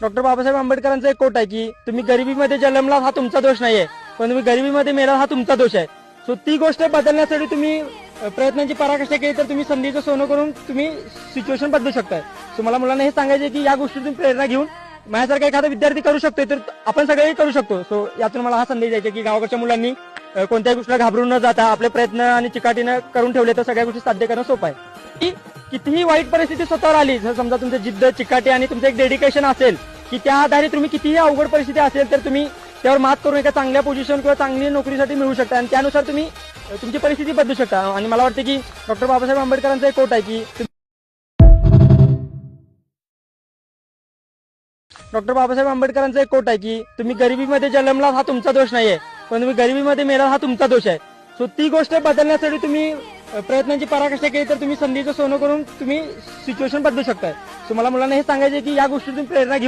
Doctor Babasaheb आंबेडकरांचा एक coat आहे की तुम्ही गरिबीमध्ये जन्मला हा तुमचा दोष नाहीये, पण तुम्ही गरिबीमध्ये मेला हा तुमचा दोष आहे. सो ती गोष्ट बदलण्यासाठी तुम्ही प्रयत्नांची पराकाष्ठा केली तर तुम्ही संधीचं सोनं करून तुम्ही सिच्युएशन बदलू शकताय. सो मला मुलांना हे सांगायचे की या गोष्टीतून प्रेरणा घेऊन माझ्यासारखा एखादा विद्यार्थी करू शकतोय तर आपण सगळेही करू शकतो. सो यातून मला हा संदेश द्यायचा की गावाकडच्या मुलांनी कोणत्याही गोष्टीला घाबरून न जाता आपले प्रयत्न आणि चिकाटीनं करून ठेवले तर सगळ्या गोष्टी साध्य करणं सोपं आहे. की कितीही वाईट परिस्थिती स्वतःवर आली, जर समजा तुमचं जिद्द, चिकाटी आणि तुमचं एक डेडिकेशन असेल की त्या आधारे तुम्ही कितीही अवघड परिस्थिती असेल तर तुम्ही त्यावर मात करून एका चांगल्या पोझिशन किंवा चांगली नोकरीसाठी मिळू शकता आणि त्यानुसार तुम्ही तुमची परिस्थिती बदलू शकता. आणि मला वाटतं की डॉक्टर बाबासाहेब आंबेडकरांचा एक कोट आहे की डॉक्टर बाबासाहेब आंबेडकरांचा एक कोट आहे की तुम्ही गरिबीमध्ये जन्मला हा तुमचा दोष नाहीये, पण तुम्ही गरिबीमध्ये मेला हा तुमचा दोष आहे. सो ती गोष्ट बदलण्यासाठी तुम्ही प्रयत्नांची पराकाष्ठा केली तर तुम्ही संधीचं सोनं करून तुम्ही सिच्युएशन बदलू शकताय. सो मला मुलांना हे सांगायचे की या गोष्टीतून प्रेरणा घेऊन